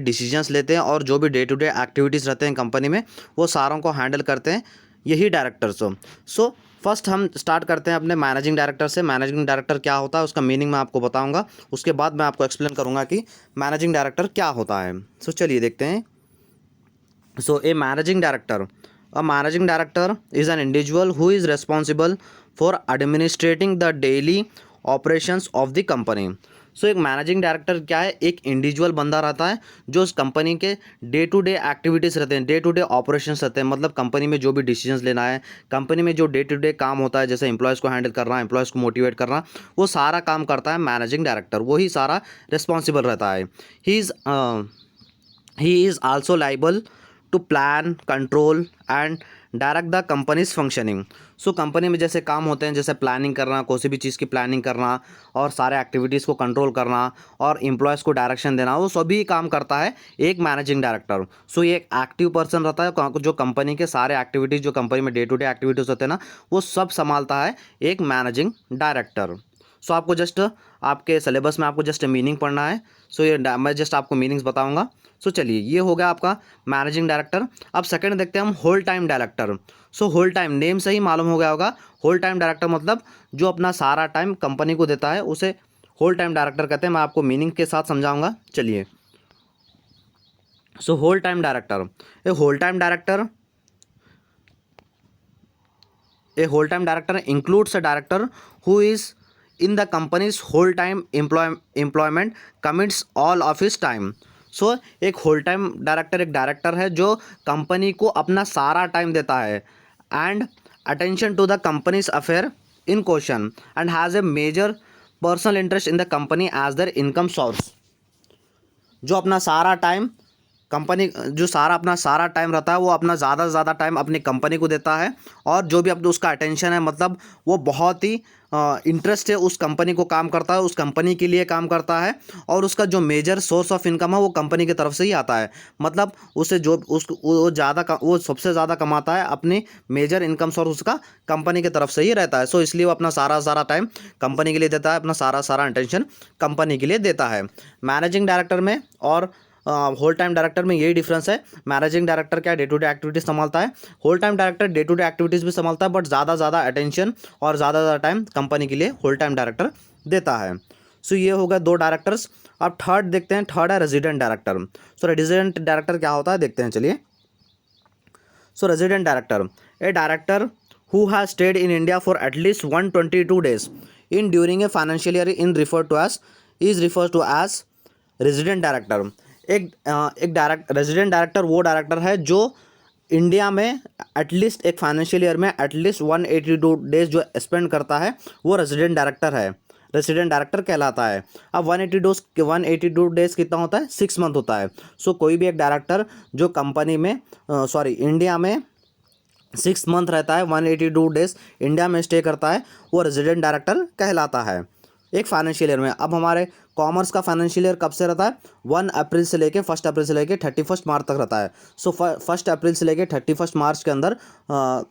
Decisions लेते हैं और जो भी डे टू डे एक्टिविटीज़ रहते हैं कंपनी में वो सारों को हैंडल करते हैं यही डायरेक्टर्स हो। सो फर्स्ट हम स्टार्ट करते हैं अपने मैनेजिंग डायरेक्टर से। मैनेजिंग डायरेक्टर क्या होता है उसका मीनिंग मैं आपको बताऊंगा, उसके बाद मैं आपको एक्सप्लेन करूंगा कि मैनेजिंग डायरेक्टर क्या होता है। सो चलिए देखते हैं। So a managing director, a managing director is an individual who is responsible for administrating the daily operations of the company। सो एक मैनेजिंग डायरेक्टर क्या है, एक इंडिविजुअल बंदा रहता है जो उस कंपनी के डे टू डे एक्टिविटीज़ रहते हैं, डे टू डे ऑपरेशंस रहते हैं, मतलब कंपनी में जो भी डिसीजंस लेना है, कंपनी में जो डे टू डे काम होता है, जैसे एम्प्लॉयज़ को हैंडल करना, एम्प्लॉयज़ को मोटिवेट करना, वो सारा काम करता है मैनेजिंग डायरेक्टर, वही सारा रिस्पॉन्सिबल रहता है। He is also liable to plan, control and direct the company's functioning. So company में जैसे काम होते हैं, जैसे प्लानिंग करना, कोई भी चीज़ की प्लानिंग करना और सारे एक्टिविटीज़ को कंट्रोल करना और एम्प्लॉयज़ को डायरेक्शन देना, वो सभी काम करता है एक मैनेजिंग डायरेक्टर। सो ये एक एक्टिव पर्सन रहता है जो कंपनी के सारे एक्टिविटीज़, जो कंपनी में डे टू डे एक्टिविटीज़ होते हैं ना, वो सब संभालता है एक मैनेजिंग डायरेक्टर। सो आपको जस्ट आपके सिलेबस में आपको जस्ट मीनिंग पढ़ना है। सो ये मैं जस्ट आपको मीनिंग्स बताऊंगा। सो चलिए, ये हो गया आपका मैनेजिंग डायरेक्टर। अब सेकंड देखते हैं हम whole time director. So whole time, name से ही मालूम हो गया होगा, होल टाइम डायरेक्टर मतलब जो अपना सारा टाइम कंपनी को देता है उसे होल टाइम डायरेक्टर कहते हैं। मैं आपको मीनिंग के साथ समझाऊंगा, चलिए। So whole time director, a whole time director includes a director who is in the company's whole time employment commits all of his time। So एक होल टाइम डायरेक्टर एक डायरेक्टर है जो कंपनी को अपना सारा टाइम देता है and attention to the company's affair in question and has a major personal interest in the company as their income source. जो अपना सारा टाइम कंपनी, जो अपना सारा टाइम रहता है वो अपना ज़्यादा से ज़्यादा टाइम अपनी कंपनी को देता है और जो भी अपना उसका अटेंशन है, मतलब वो बहुत ही इंटरेस्ट है उस कंपनी को काम करता है, उस कंपनी के लिए काम करता है और उसका जो मेजर सोर्स ऑफ इनकम है वो कंपनी की तरफ से ही आता है। मतलब उसे जो वो सबसे ज़्यादा कमाता है, अपनी मेजर इनकम सोर्स उसका कंपनी की तरफ से ही रहता है। सो इसलिए वो अपना सारा टाइम कंपनी के लिए देता है, अपना सारा अटेंशन कंपनी के लिए देता है। मैनेजिंग डायरेक्टर में और होल टाइम डायरेक्टर में यही डिफरेंस है। मैनेजिंग डायरेक्टर क्या डे टू डे एक्टिविटीज़ संभालता है, whole time director day to day activities भी संभालता है बट ज़्यादा अटेंशन और ज़्यादा टाइम कंपनी के लिए होल टाइम डायरेक्टर देता है। सो ये हो गया दो डायरेक्टर्स। अब थर्ड देखते हैं, थर्ड है resident director. So resident director क्या होता है देखते हैं, चलिए। So resident director, a director who has stayed in India for at least 122 days in during a financial year in refer to as resident director. एक रेजिडेंट डायरेक्टर वो director है जो इंडिया में एटलीस्ट एक फाइनेंशियल ईयर में at least 182 days जो spend करता है वो रेजिडेंट डायरेक्टर है, रेजिडेंट डायरेक्टर कहलाता है। अब 182 डेज कितना होता है, 6 मंथ होता है। सो कोई भी एक डायरेक्टर जो कंपनी में इंडिया में 6 मंथ रहता है, 182 डेज इंडिया में स्टे करता है, वो रेजिडेंट डायरेक्टर कहलाता है एक फाइनेंशियल ईयर में। अब हमारे कॉमर्स का फाइनेंशियल ईयर कब से रहता है, 1 अप्रैल से लेके 1 अप्रैल से लेके 31 मार्च तक रहता है। सो 1 अप्रैल से लेके 31 मार्च के अंदर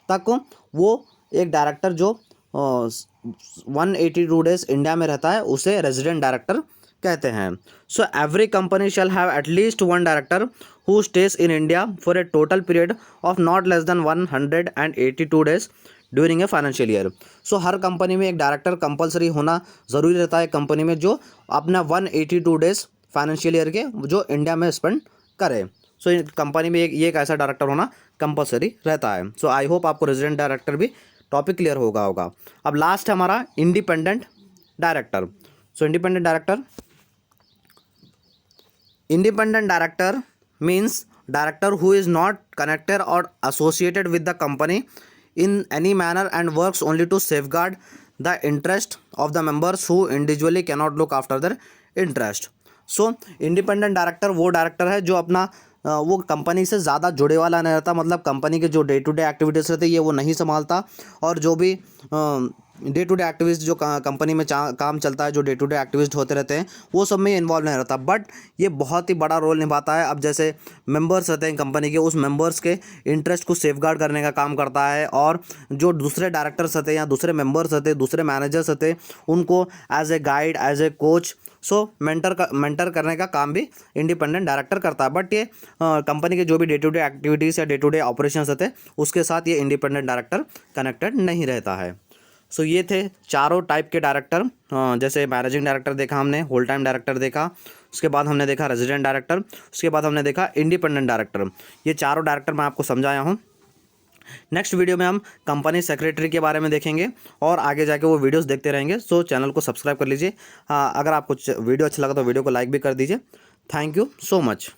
तक वो एक डायरेक्टर जो 182 डेज इंडिया में रहता है उसे रेजिडेंट डायरेक्टर कहते हैं। So every company shall have at least one director who stays in India for a total period of not less than 182 days during a financial year. So her company में एक director compulsory होना ज़रूरी रहता है company में, जो अपना 182 days financial year के जो इंडिया में स्पेंड करे। सो कंपनी में एक ऐसा डायरेक्टर होना कंपलसरी रहता है। सो आई होप आपको रेजिडेंट डायरेक्टर भी टॉपिक क्लियर होगा। अब लास्ट है हमारा independent director. So independent director means director who is not connected और associated with the company in any manner and works only to safeguard the interest of the members who individually cannot look after their interest। So independent director वो director है जो अपना वो company से ज़्यादा जुड़े वाला नहीं रहता, मतलब कंपनी के जो डे टू डे एक्टिविटीज़ रहते हैं ये वो नहीं संभालता, और जो भी डे टू डे एक्टिविस्ट जो कंपनी में काम चलता है, जो डे टू डे एक्टिविस्ट होते रहते हैं, वो सब में इन्वॉल्व नहीं रहता। बट ये बहुत ही बड़ा रोल निभाता है। अब जैसे मेंबर्स रहते हैं कंपनी के, उस मेंबर्स के इंटरेस्ट को सेफगार्ड करने का काम करता है, और जो दूसरे डायरेक्टर्स रहते हैं या दूसरे मेंबर्स रहते हैं, दूसरे मैनेजर्स रहते हैं, उनको as a guide, as a coach, mentor करने का काम भी इंडिपेंडेंट डायरेक्टर करता है। बट ये कंपनी के जो भी डे टू डे एक्टिविटीज़ या डे टू डे ऑपरेशंस रहते हैं, उसके साथ ये इंडिपेंडेंट डायरेक्टर कनेक्टेड नहीं रहता है। सो ये थे चारों टाइप के डायरेक्टर। जैसे मैनेजिंग डायरेक्टर देखा हमने, होल टाइम डायरेक्टर देखा, उसके बाद हमने देखा रेजिडेंट डायरेक्टर, उसके बाद हमने देखा इंडिपेंडेंट डायरेक्टर। ये चारों डायरेक्टर मैं आपको समझाया हूँ। नेक्स्ट वीडियो में हम कंपनी सेक्रेटरी के बारे में देखेंगे और आगे जाके वो वीडियोस देखते रहेंगे। सो चैनल को सब्सक्राइब कर लीजिए। अगर आपको वीडियो अच्छा लगा तो वीडियो को लाइक भी कर दीजिए। Thank you so much.